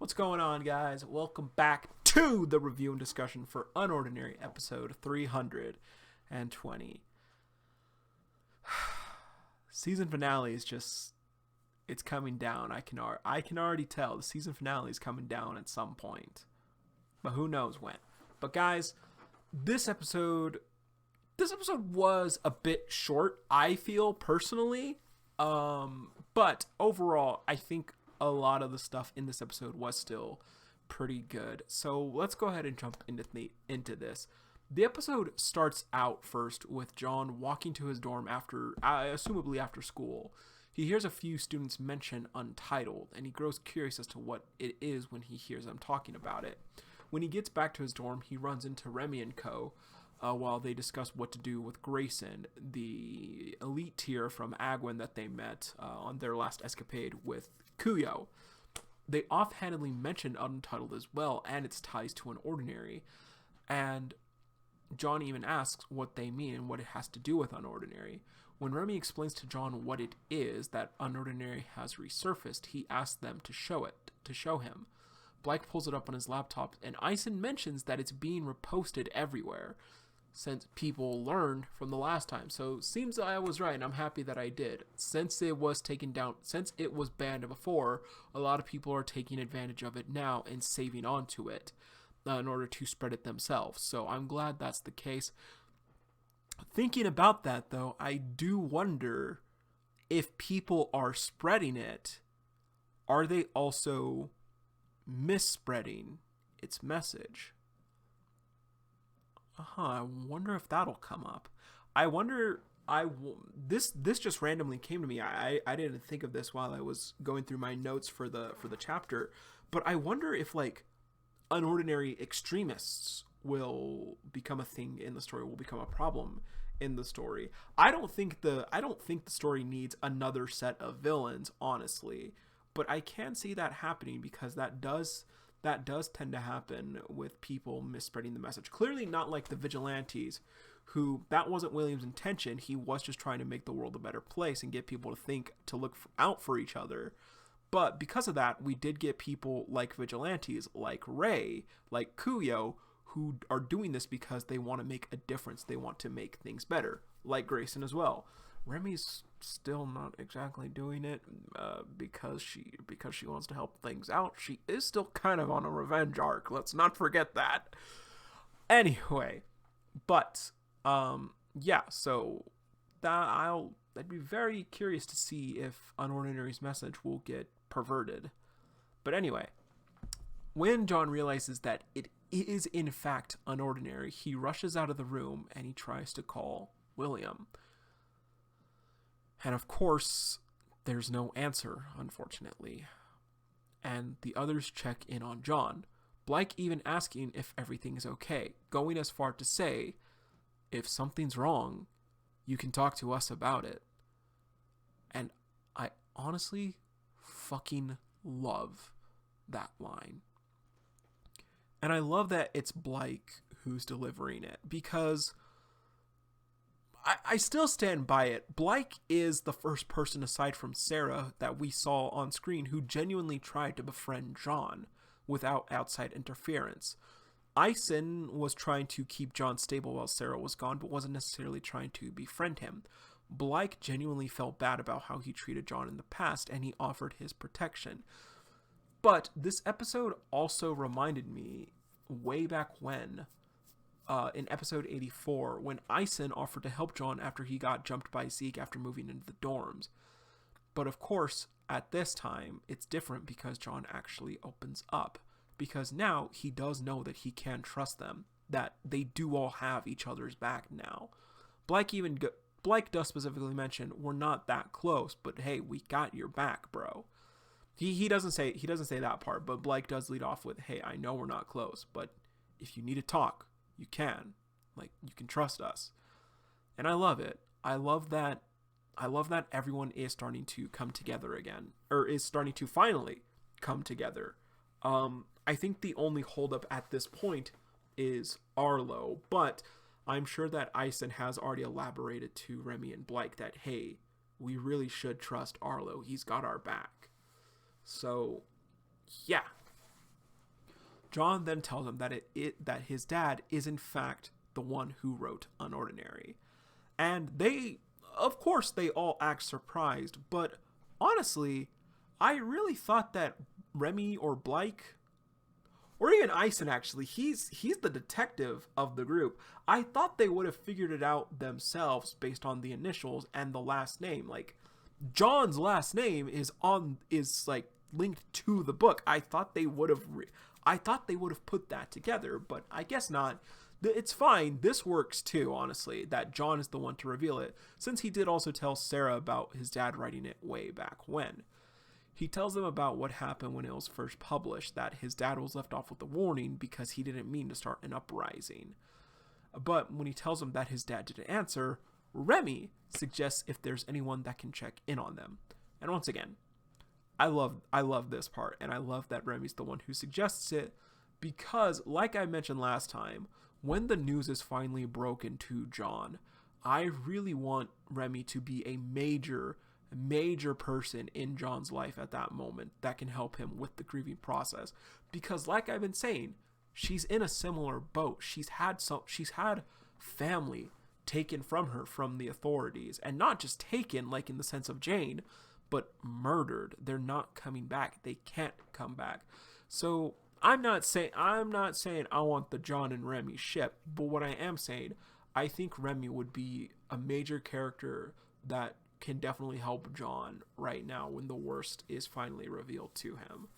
What's going on, guys? Welcome back to the review and discussion for UnOrdianry episode 320. Season finale is just, it's coming down. I can already tell the season finale is coming down at some point, but who knows when. But guys, this episode was a bit short, I feel personally, but overall I think a lot of the stuff in this episode was still pretty good. So let's go ahead and jump into this. The episode starts out first with John walking to his dorm assumably after school. He hears a few students mention Untitled, and he grows curious as to what it is when he hears them talking about it. When he gets back to his dorm, he runs into Remy and co. While they discuss what to do with Grayson, the elite tier from Agwin that they met on their last escapade with Kuyo. They offhandedly mention Untitled as well and its ties to UnOrdianry, and John even asks what they mean and what it has to do with UnOrdianry. When Remy explains to John what it is that UnOrdianry has resurfaced, he asks them to show him. Blyke pulls it up on his laptop, and Eisen mentions that it's being reposted everywhere, since people learned from the last time. So seems I was right, and I'm happy that I did. Since it was taken down, since it was banned before, a lot of people are taking advantage of it now and saving onto it in order to spread it themselves. So I'm glad that's the case. Thinking about that, though, I do wonder if people are spreading it, are they also misspreading its message? I wonder if that'll come up. This just randomly came to me. I didn't think of this while I was going through my notes for the chapter, but I wonder if like UnOrdianry extremists will become a thing in the story, will become a problem in the story. I don't think the story needs another set of villains, honestly, but I can see that happening because that does tend to happen with people misspreading the message. Clearly not like the vigilantes, who that wasn't William's intention. He was just trying to make the world a better place and get people to look out for each other. But because of that, we did get people like vigilantes, like Ray, like Kuyo, who are doing this because they want to make a difference. They want to make things better, like Grayson as well. Remy's still not exactly doing it because she wants to help things out. She is still kind of on a revenge arc. Let's not forget that. Anyway, but yeah. So I'd be very curious to see if UnOrdianary's message will get perverted. But anyway, when John realizes that it is in fact UnOrdianry, he rushes out of the room and he tries to call William. And of course, there's no answer, unfortunately. And the others check in on John, Blyke even asking if everything is okay, going as far to say, if something's wrong, you can talk to us about it. And I honestly fucking love that line. And I love that it's Blyke who's delivering it, because I still stand by it. Blyke is the first person aside from Sarah that we saw on screen who genuinely tried to befriend John without outside interference. Eisen was trying to keep John stable while Sarah was gone, but wasn't necessarily trying to befriend him. Blyke genuinely felt bad about how he treated John in the past, and he offered his protection. But this episode also reminded me way back when, in episode 84, when Eisen offered to help John after he got jumped by Zeke after moving into the dorms. But of course, at this time, it's different because John actually opens up. Because now he does know that he can trust them, that they do all have each other's back now. Blyke does specifically mention, we're not that close, but hey, we got your back, bro. He doesn't say that part, but Blyke does lead off with, hey, I know we're not close, but if you need to talk, you can. Like, you can trust us. And I love it. I love that everyone is starting to come together again, or is starting to finally come together. I think the only holdup at this point is Arlo, but I'm sure that Eisen has already elaborated to Remy and Blyke that, hey, we really should trust Arlo. He's got our back. So, yeah. John then tells him that his dad is in fact the one who wrote UnOrdianry. And of course, they all act surprised, but honestly, I really thought that Remy or Blake, or even Ison actually, he's the detective of the group. I thought they would have figured it out themselves based on the initials and the last name. Like, John's last name is like linked to the book. I thought they would have put that together, but I guess not. It's fine. This works too, honestly, that John is the one to reveal it, since he did also tell Sarah about his dad writing it way back when. He tells them about what happened when it was first published, that his dad was left off with a warning because he didn't mean to start an uprising. But when he tells them that his dad didn't answer, Remy suggests if there's anyone that can check in on them. And once again, I love this part, and I love that Remy's the one who suggests it, because like I mentioned last time, when the news is finally broken to John, I really want Remy to be a major person in John's life at that moment that can help him with the grieving process, because like I've been saying, she's in a similar boat. She's had family taken from her from the authorities, and not just taken like in the sense of Jane, but murdered. They're not coming back. They can't come back. So I'm not saying I want the John and Remy ship, but what I am saying, I think Remy would be a major character that can definitely help John right now when the worst is finally revealed to him.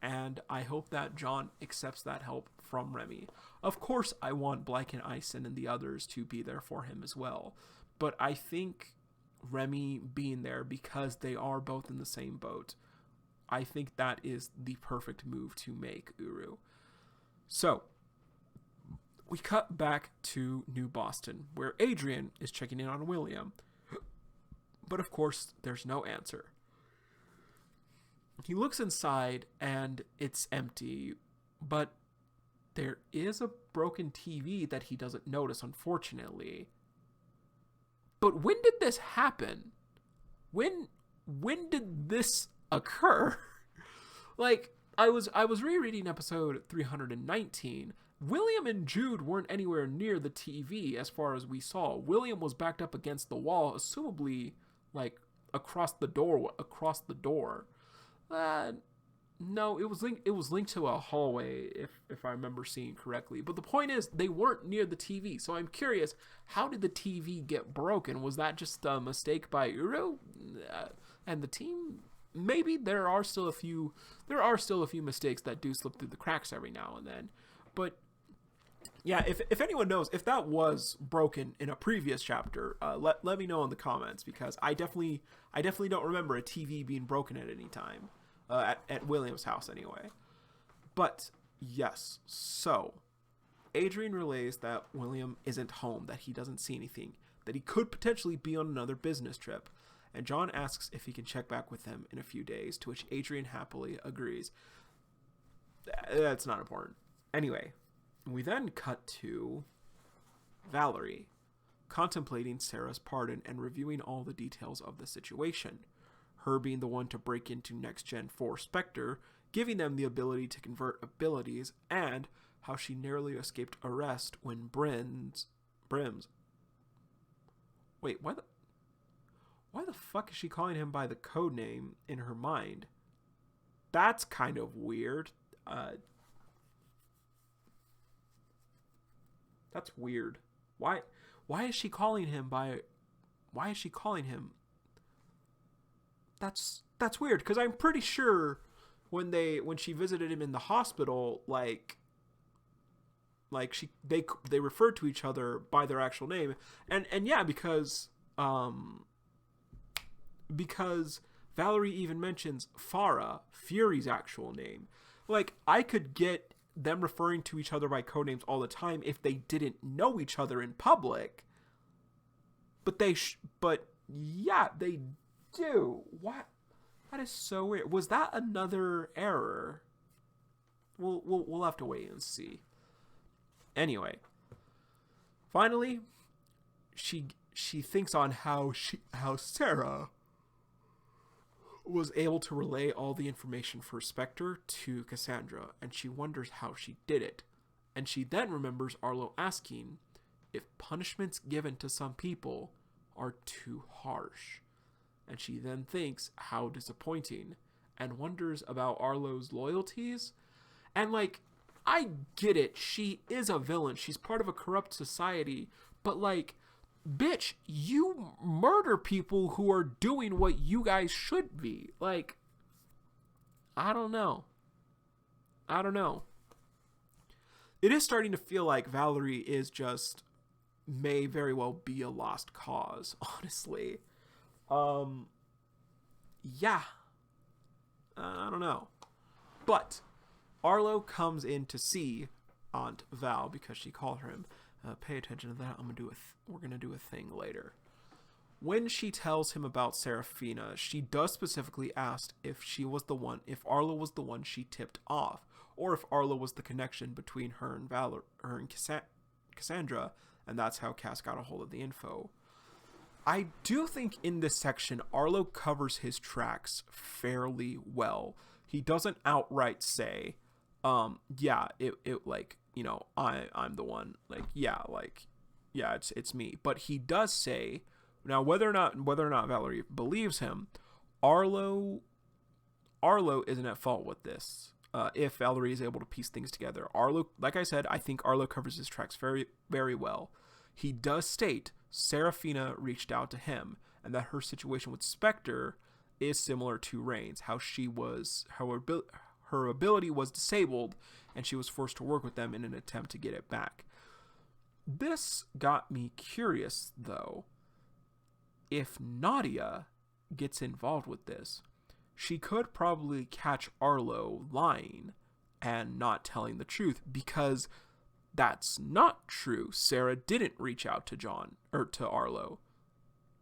And I hope that John accepts that help from Remy. Of course, I want Blake and Ison and the others to be there for him as well. But I think Remy being there, because they are both in the same boat, I think that is the perfect move to make, Uru. So, we cut back to New Boston, where Adrian is checking in on William. But of course, there's no answer. He looks inside, and it's empty, but there is a broken TV that he doesn't notice, unfortunately. But when did this happen? When did this occur? Like, I was rereading episode 319. William and Jude weren't anywhere near the TV as far as we saw. William was backed up against the wall, assumably like across the door. No, it was linked to a hallway, if I remember seeing correctly. But the point is, they weren't near the TV. So I'm curious, how did the TV get broken? Was that just a mistake by Uru and the team? Maybe there are still a few mistakes that do slip through the cracks every now and then. But yeah, if anyone knows if that was broken in a previous chapter, let me know in the comments, because I definitely don't remember a TV being broken at any time. At William's house anyway. But yes, so Adrian relays that William isn't home, that he doesn't see anything, that he could potentially be on another business trip, and John asks if he can check back with him in a few days, to which Adrian happily agrees. That's not important. Anyway, we then cut to Valerie contemplating Sarah's pardon and reviewing all the details of the situation. Her being the one to break into Next Gen 4 Spectre, giving them the ability to convert abilities, and how she narrowly escaped arrest when Brims. Wait, why the fuck is she calling him by the code name in her mind? That's kind of weird. That's weird. Why is she calling him by... Why is she calling him... That's weird, because I'm pretty sure when she visited him in the hospital, they referred to each other by their actual name, and yeah, because Valerie even mentions Farah, Fury's actual name. Like, I could get them referring to each other by codenames all the time if they didn't know each other in public, but they do. What? That is so weird. Was that another error? We'll have to wait and see. Anyway, finally, she thinks on how Sarah was able to relay all the information for Spectre to Cassandra, and she wonders how she did it. And she then remembers Arlo asking if punishments given to some people are too harsh. And she then thinks how disappointing and wonders about Arlo's loyalties. And like, I get it. She is a villain. She's part of a corrupt society. But like, bitch, you murder people who are doing what you guys should be. Like, I don't know. It is starting to feel like Valerie may very well be a lost cause, honestly. Yeah. I don't know. But Arlo comes in to see Aunt Val because she called her him. Pay attention to that. We're gonna do a thing later. When she tells him about Serafina, she does specifically ask if Arlo was the one she tipped off, or if Arlo was the connection between her and Cassandra, and that's how Cass got a hold of the info. I do think in this section, Arlo covers his tracks fairly well. He doesn't outright say, I'm the one. It's me. But he does say, now whether or not Valerie believes him, Arlo isn't at fault with this. If Valerie is able to piece things together, Arlo, like I said, I think Arlo covers his tracks very, very well. He does state Serafina reached out to him, and that her situation with Spectre is similar to Rain's, how her ability was disabled, and she was forced to work with them in an attempt to get it back. This got me curious, though. If Nadia gets involved with this, she could probably catch Arlo lying and not telling the truth, because that's not true. Sarah didn't reach out to Arlo.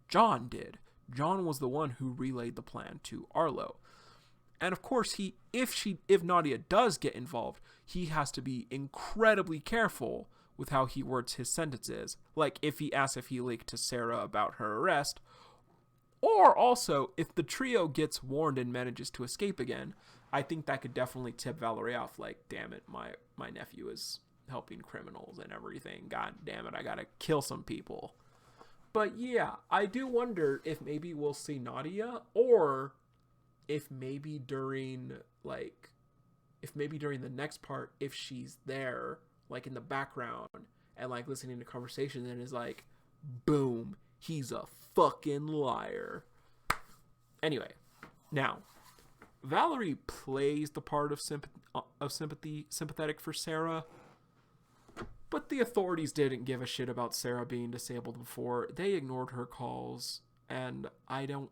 John did. John was the one who relayed the plan to Arlo. And of course, if Nadia does get involved, he has to be incredibly careful with how he words his sentences. Like if he asks if he leaked to Sarah about her arrest, or also if the trio gets warned and manages to escape again, I think that could definitely tip Valerie off. Like, damn it, my nephew is helping criminals and everything. God damn it, I gotta kill some people. But yeah, I do wonder if maybe we'll see Nadia, or if maybe during the next part, if she's there, like in the background and like listening to conversations, and is like, boom, he's a fucking liar. Anyway, now Valerie plays the part of sympathetic for Sarah, but the authorities didn't give a shit about Sarah being disabled before. They ignored her calls, and I don't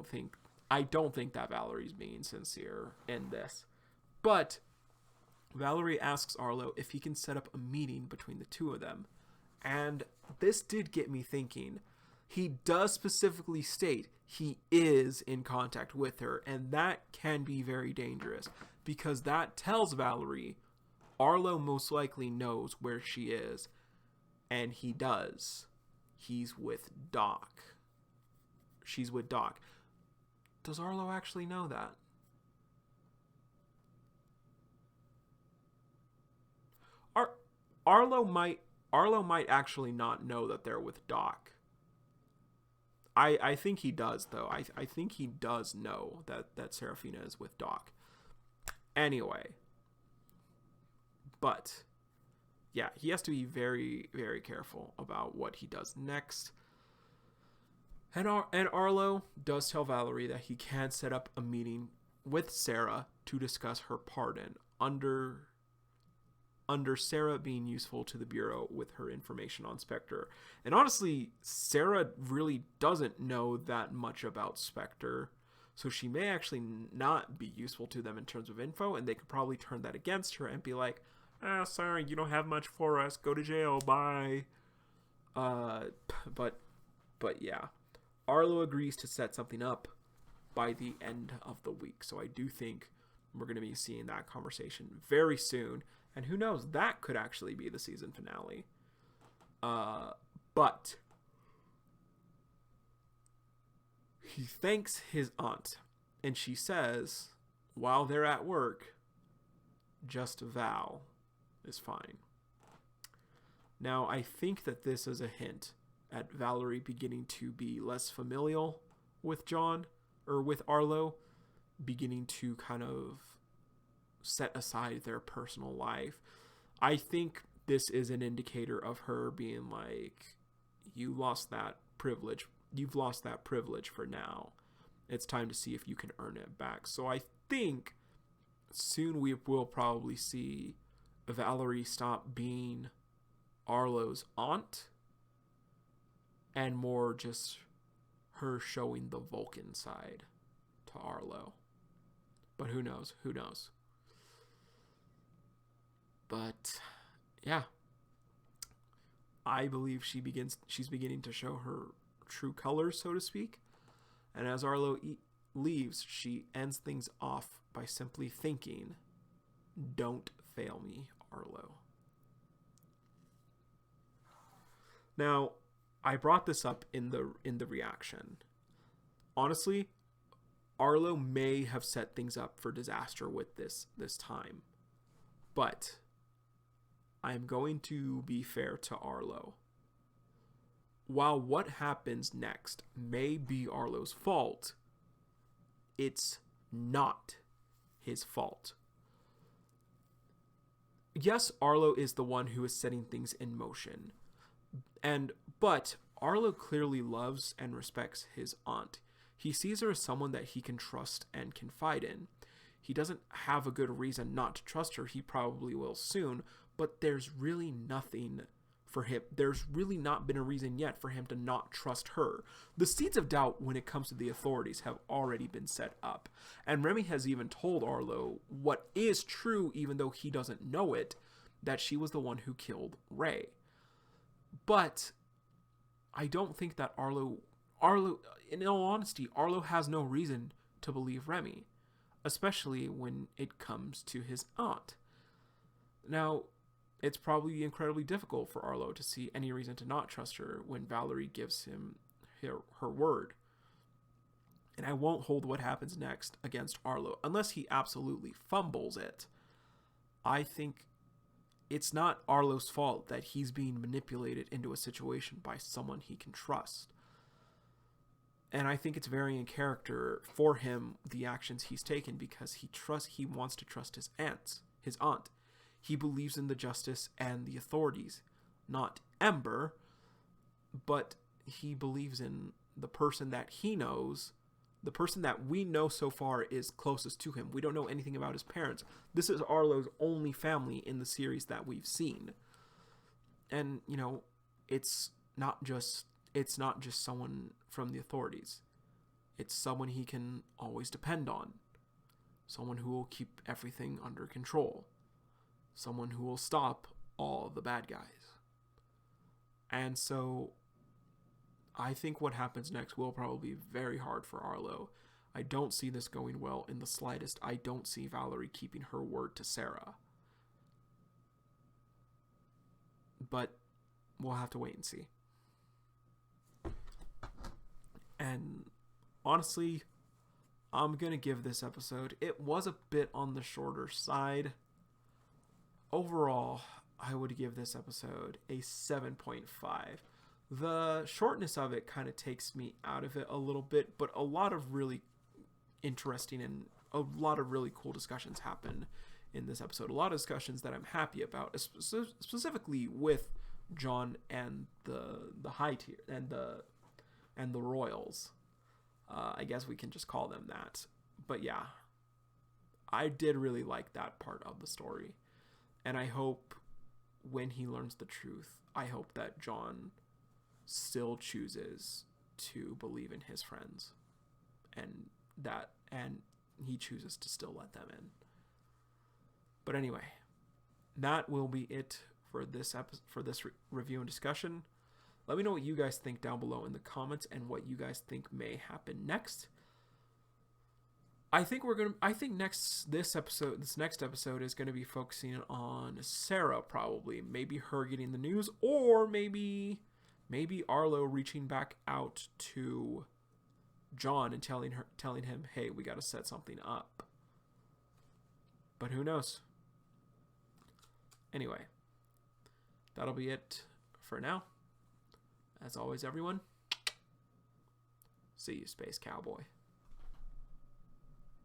think that Valerie's being sincere in this. But Valerie asks Arlo if he can set up a meeting between the two of them. And this did get me thinking. He does specifically state he is in contact with her, and that can be very dangerous, because that tells Valerie Arlo most likely knows where she is, and he does. He's with Doc. She's with Doc. Does Arlo actually know that? Arlo might actually not know that they're with Doc. I think he does, though. I think he does know that Serafina is with Doc. Anyway. But, yeah, he has to be very, very careful about what he does next. And Arlo does tell Valerie that he can set up a meeting with Sarah to discuss her pardon under Sarah being useful to the Bureau with her information on Spectre. And honestly, Sarah really doesn't know that much about Spectre, so she may actually not be useful to them in terms of info, and they could probably turn that against her and be like, sorry, you don't have much for us, go to jail, bye. But yeah. Arlo agrees to set something up by the end of the week. So I do think we're going to be seeing that conversation very soon. And who knows, that could actually be the season finale. But He thanks his aunt, and she says, while they're at work, just Val is fine. Now, I think that this is a hint at Valerie beginning to be less familial with John, or with Arlo, beginning to kind of set aside their personal life. I think this is an indicator of her being like, you've lost that privilege for now. It's time to see if you can earn it back. So I think soon we will probably see Valerie stop being Arlo's aunt and more just her showing the Vulcan side to Arlo. But who knows? But yeah, I believe she's beginning to show her true colors, so to speak. And as Arlo leaves, she ends things off by simply thinking, "Don't fail me, Arlo." Now, I brought this up in the reaction. Honestly, Arlo may have set things up for disaster with this time. But I'm going to be fair to Arlo. While what happens next may be Arlo's fault, it's not his fault. Yes, Arlo is the one who is setting things in motion. But Arlo clearly loves and respects his aunt. He sees her as someone that he can trust and confide in. He doesn't have a good reason not to trust her. He probably will soon, but there's really nothing for him. There's really not been a reason yet for him to not trust her. The seeds of doubt when it comes to the authorities have already been set up. And Remy has even told Arlo what is true, even though he doesn't know it, that she was the one who killed Ray. But I don't think that Arlo, in all honesty, Arlo has no reason to believe Remy, especially when it comes to his aunt. Now, it's probably incredibly difficult for Arlo to see any reason to not trust her when Valerie gives him her word. And I won't hold what happens next against Arlo unless he absolutely fumbles it. I think it's not Arlo's fault that he's being manipulated into a situation by someone he can trust. And I think it's very in character for him, the actions he's taken, because he wants to trust his aunt. He believes in the justice and the authorities, not Ember, but he believes in the person that he knows, the person that we know so far is closest to him. We don't know anything about his parents. This is Arlo's only family in the series that we've seen. And, it's not just someone from the authorities. It's someone he can always depend on. Someone who will keep everything under control. Someone who will stop all the bad guys. And so I think what happens next will probably be very hard for Arlo. I don't see this going well in the slightest. I don't see Valerie keeping her word to Sarah. But we'll have to wait and see. And honestly, I'm going to give this episode, it was a bit on the shorter side. Overall, I would give this episode a 7.5. The shortness of it kind of takes me out of it a little bit, but a lot of really interesting and a lot of really cool discussions happen in this episode. A lot of discussions that I'm happy about, specifically with John and the high tier and the royals. I guess we can just call them that. But yeah, I did really like that part of the story. And I hope when he learns the truth, I hope that John still chooses to believe in his friends and he chooses to still let them in. But anyway, that will be it for this review and discussion. Let me know what you guys think down below in the comments and what you guys think may happen next. This next episode is going to be focusing on Sarah, probably. Maybe her getting the news, or maybe Arlo reaching back out to John and telling him, hey, we got to set something up. But who knows? Anyway, that'll be it for now. As always, everyone, see you, Space Cowboy.